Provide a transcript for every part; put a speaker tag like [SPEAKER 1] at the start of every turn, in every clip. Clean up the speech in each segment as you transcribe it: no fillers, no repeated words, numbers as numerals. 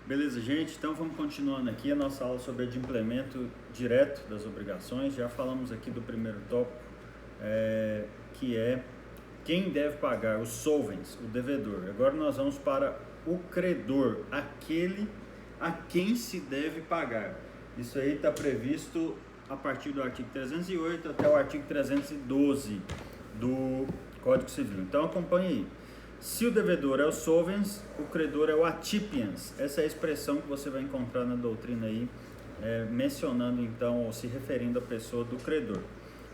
[SPEAKER 1] Beleza, gente? Então vamos continuando aqui a nossa aula sobre adimplemento direto das obrigações. Já falamos aqui do primeiro tópico, que é quem deve pagar, os solvens, o devedor. Agora nós vamos para o credor, aquele a quem se deve pagar. Isso aí está previsto a partir do artigo 308 até o artigo 312 do Código Civil. Então acompanhe aí. Se o devedor é o solvens, o credor é o atipiens. Essa é a expressão que você vai encontrar na doutrina aí, mencionando então, ou se referindo à pessoa do credor,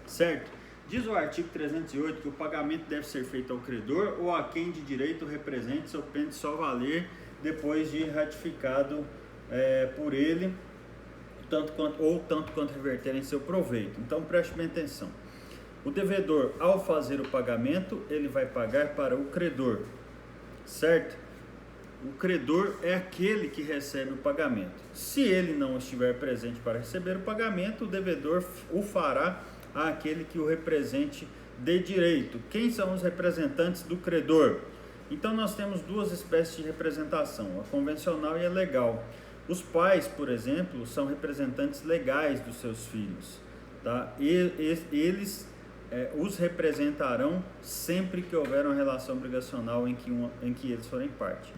[SPEAKER 1] certo? Diz o artigo 308 que o pagamento deve ser feito ao credor ou a quem de direito represente seu pente só valer depois de ratificado por ele, tanto quanto reverter em seu proveito. Então preste bem atenção. O devedor, ao fazer o pagamento, ele vai pagar para o credor, certo? O credor é aquele que recebe o pagamento. Se ele não estiver presente para receber o pagamento, o devedor o fará àquele que o represente de direito. Quem são os representantes do credor? Então nós temos duas espécies de representação, a convencional e a legal. Os pais, por exemplo, são representantes legais dos seus filhos, tá? Eles os representarão sempre que houver uma relação obrigacional em que eles forem parte.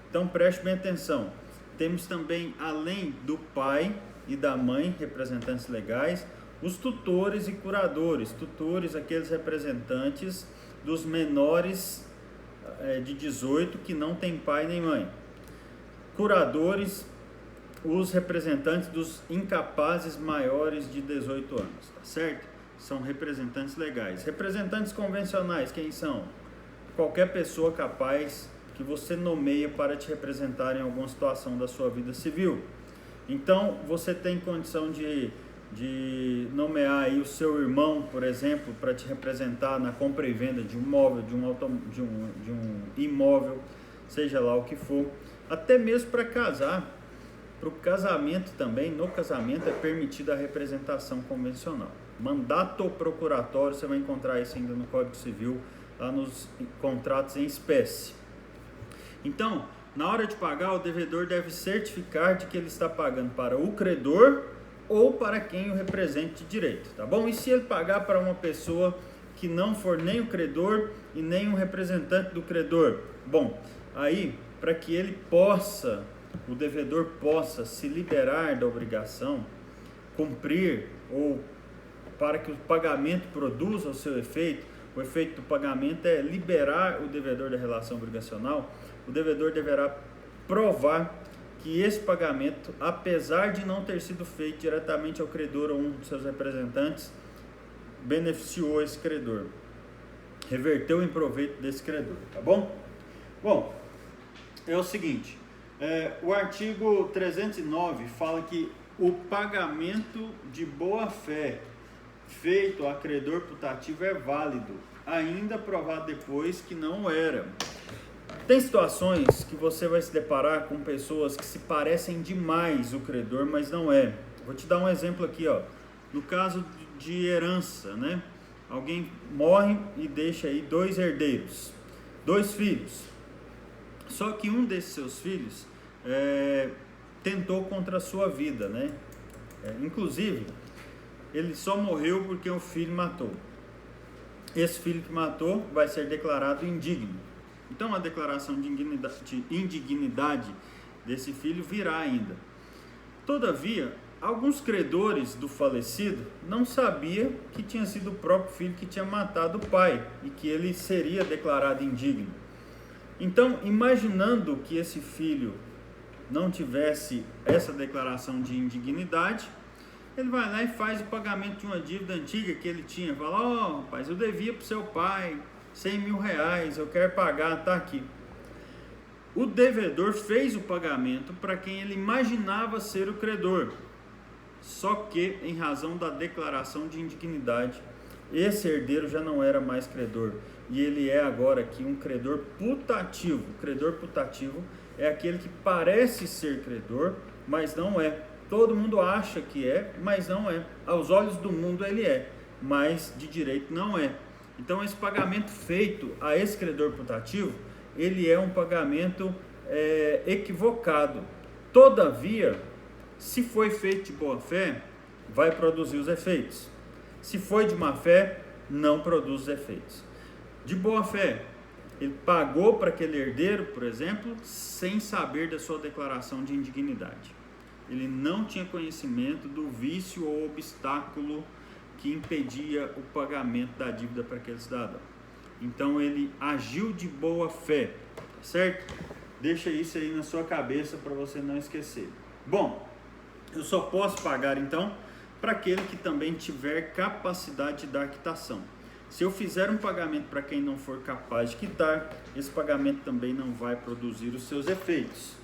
[SPEAKER 1] Então preste bem atenção. Temos também, além do pai e da mãe, representantes legais, os tutores e curadores. Tutores, aqueles representantes dos menores de 18 que não têm pai nem mãe. Curadores, os representantes dos incapazes maiores de 18 anos, tá certo? São representantes legais. Representantes convencionais, quem são? Qualquer pessoa capaz que você nomeia para te representar em alguma situação da sua vida civil. Então, você tem condição de nomear aí o seu irmão, por exemplo, para te representar na compra e venda de um móvel, de um imóvel, seja lá o que for. Até mesmo para casar. Para o casamento também, no casamento é permitida a representação convencional. Mandato procuratório, você vai encontrar isso ainda no Código Civil, lá nos contratos em espécie. Então, na hora de pagar, o devedor deve certificar de que ele está pagando para o credor ou para quem o represente de direito, tá bom? E se ele pagar para uma pessoa que não for nem o credor e nem um representante do credor? Bom, aí, para que ele possa, o devedor possa se liberar da obrigação, cumprir, ou para que o pagamento produza o seu efeito, o efeito do pagamento é liberar o devedor da relação obrigacional, o devedor deverá provar que esse pagamento, apesar de não ter sido feito diretamente ao credor ou um dos seus representantes, beneficiou esse credor, reverteu em proveito desse credor, tá bom? Bom, é o seguinte, o artigo 309 fala que o pagamento de boa-fé feito a credor putativo é válido, ainda provado depois que não era. Tem situações que você vai se deparar com pessoas que se parecem demais o credor, mas não é. Vou te dar um exemplo aqui, ó. No caso de herança, né? Alguém morre e deixa aí 2 herdeiros, 2 filhos. Só que um desses seus filhos tentou contra a sua vida, né? Inclusive, ele só morreu porque o filho matou. Esse filho que matou vai ser declarado indigno. Então a declaração de indignidade desse filho virá ainda. Todavia, alguns credores do falecido não sabiam que tinha sido o próprio filho que tinha matado o pai e que ele seria declarado indigno. Então, imaginando que esse filho não tivesse essa declaração de indignidade, ele vai lá e faz o pagamento de uma dívida antiga que ele tinha. Fala, rapaz, eu devia para o seu pai 100 mil reais, eu quero pagar, tá aqui. O devedor fez o pagamento para quem ele imaginava ser o credor. Só que, em razão da declaração de indignidade, esse herdeiro já não era mais credor. E ele é agora aqui um credor putativo. O credor putativo é aquele que parece ser credor, mas não é. Todo mundo acha que é, mas não é. Aos olhos do mundo ele é, mas de direito não é. Então esse pagamento feito a esse credor putativo, ele é um pagamento equivocado. Todavia, se foi feito de boa fé, vai produzir os efeitos. Se foi de má fé, não produz os efeitos. De boa fé, ele pagou para aquele herdeiro, por exemplo, sem saber da sua declaração de indignidade. Ele não tinha conhecimento do vício ou obstáculo que impedia o pagamento da dívida para aquele cidadão. Então ele agiu de boa fé, certo? Deixa isso aí na sua cabeça para você não esquecer. Bom, eu só posso pagar então para aquele que também tiver capacidade de dar quitação. Se eu fizer um pagamento para quem não for capaz de quitar, esse pagamento também não vai produzir os seus efeitos.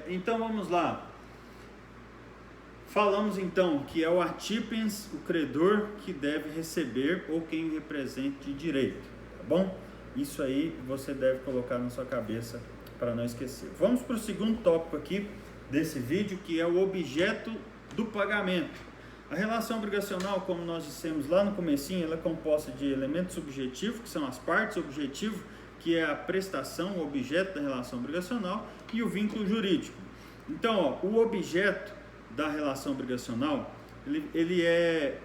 [SPEAKER 1] Então vamos lá. Falamos então que é o artípiens, o credor, que deve receber ou quem o represente de direito, tá bom? Isso aí você deve colocar na sua cabeça para não esquecer. Vamos para o segundo tópico aqui desse vídeo, que é o objeto do pagamento. A relação obrigacional, como nós dissemos lá no comecinho, ela é composta de elementos subjetivos, que são as partes, objetivo, que é a prestação, o objeto da relação obrigacional, e o vínculo jurídico. Então, o objeto da relação obrigacional, ele é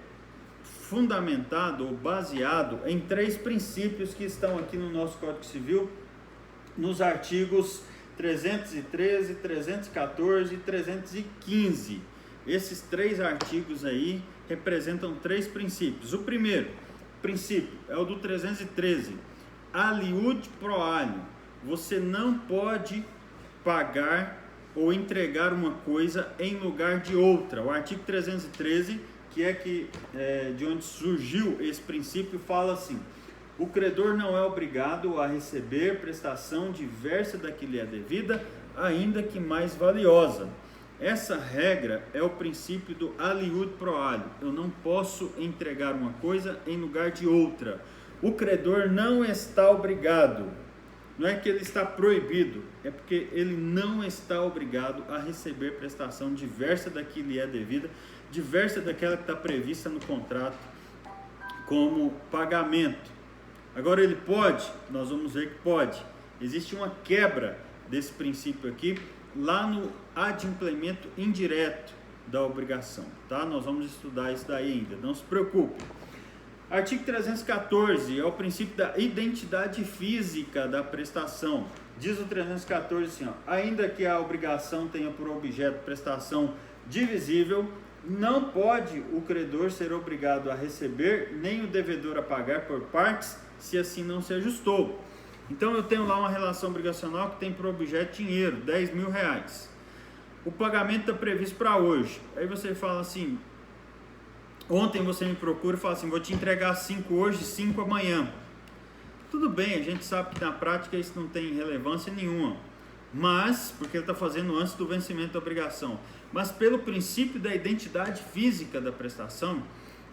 [SPEAKER 1] fundamentado ou baseado em 3 princípios que estão aqui no nosso Código Civil, nos artigos 313, 314 e 315. Esses 3 artigos aí representam 3 princípios. O primeiro princípio é o do 313, aliud pro alio. Você não pode pagar ou entregar uma coisa em lugar de outra. O artigo 313, que é de onde surgiu esse princípio, fala assim: o credor não é obrigado a receber prestação diversa da que lhe é devida, ainda que mais valiosa. Essa regra é o princípio do aliud pro alio. Eu não posso entregar uma coisa em lugar de outra. O credor não está obrigado. Não é que ele está proibido, é porque ele não está obrigado a receber prestação diversa da que lhe é devida, diversa daquela que está prevista no contrato como pagamento. Agora ele pode, nós vamos ver que pode. Existe uma quebra desse princípio aqui, lá no adimplemento indireto da obrigação, tá? Nós vamos estudar isso daí ainda, não se preocupe. Artigo 314 é o princípio da identidade física da prestação. Diz o 314 assim, ó: ainda que a obrigação tenha por objeto prestação divisível, não pode o credor ser obrigado a receber, nem o devedor a pagar por partes, se assim não se ajustou. Então eu tenho lá uma relação obrigacional que tem por objeto dinheiro, R$10.000. O pagamento está previsto para hoje. Aí você fala assim, ontem você me procura e fala assim, vou te entregar 5 hoje, 5 amanhã. Tudo bem, a gente sabe que na prática isso não tem relevância nenhuma, mas, porque ele está fazendo antes do vencimento da obrigação. Mas pelo princípio da identidade física da prestação,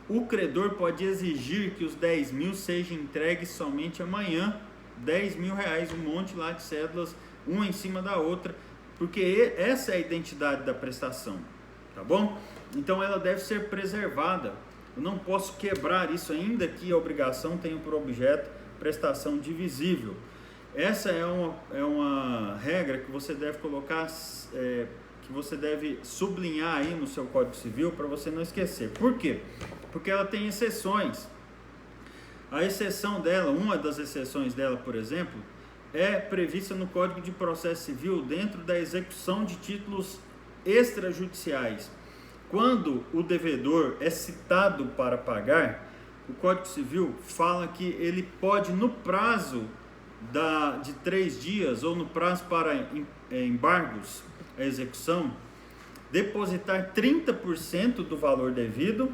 [SPEAKER 1] o credor pode exigir que os 10 mil sejam entregues somente amanhã. R$10.000, um monte lá de cédulas, uma em cima da outra, porque essa é a identidade da prestação, tá bom? Então ela deve ser preservada. Eu não posso quebrar isso, ainda que a obrigação tenha por objeto prestação divisível. Essa é uma regra que você deve colocar, que você deve sublinhar aí no seu Código Civil para você não esquecer. Por quê? Porque ela tem exceções. A exceção dela, uma das exceções dela, por exemplo, é prevista no Código de Processo Civil dentro da execução de títulos extrajudiciais. Quando o devedor é citado para pagar, o Código Civil fala que ele pode, no prazo de 3 dias ou no prazo para embargos, a execução, depositar 30% do valor devido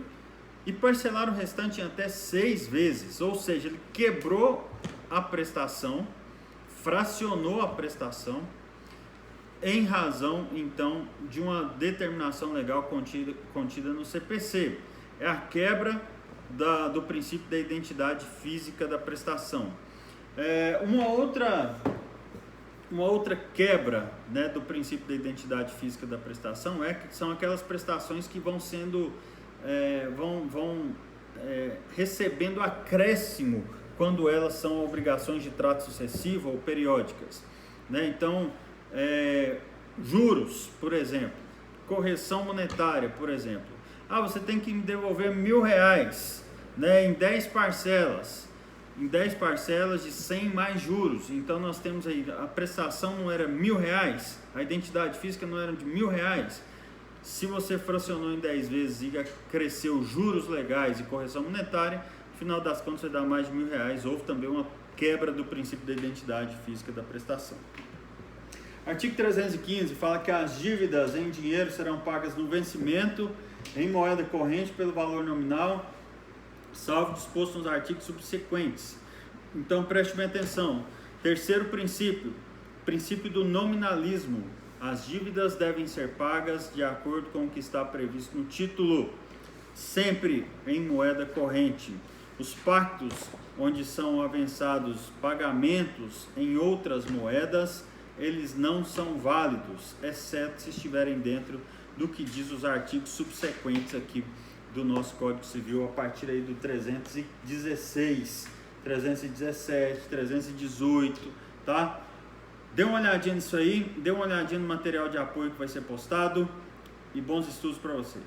[SPEAKER 1] e parcelar o restante em até 6 vezes, ou seja, ele quebrou a prestação, fracionou a prestação, em razão, então, de uma determinação legal contida no CPC. É a quebra do princípio da identidade física da prestação. Uma outra quebra, né, do princípio da identidade física da prestação são aquelas prestações que vão sendo recebendo acréscimo quando elas são obrigações de trato sucessivo ou periódicas, né? Então, Juros, por exemplo. Correção monetária, por exemplo. Você tem que me devolver R$1.000, né, em 10 parcelas. Em 10 parcelas de 100 mais juros. Então nós temos aí, a prestação não era R$1.000, a identidade física não era de R$1.000. Se você fracionou em 10 vezes e cresceu juros legais e correção monetária, no final das contas vai dar mais de R$1.000. Houve também uma quebra do princípio da identidade física da prestação. Artigo 315 fala que as dívidas em dinheiro serão pagas no vencimento em moeda corrente pelo valor nominal, salvo disposto nos artigos subsequentes. Então preste bem atenção. Terceiro princípio, princípio do nominalismo. As dívidas devem ser pagas de acordo com o que está previsto no título, sempre em moeda corrente. Os pactos onde são avançados pagamentos em outras moedas, eles não são válidos, exceto se estiverem dentro do que diz os artigos subsequentes aqui do nosso Código Civil, a partir aí do 316, 317, 318, tá? Dê uma olhadinha nisso aí, dê uma olhadinha no material de apoio que vai ser postado e bons estudos para vocês.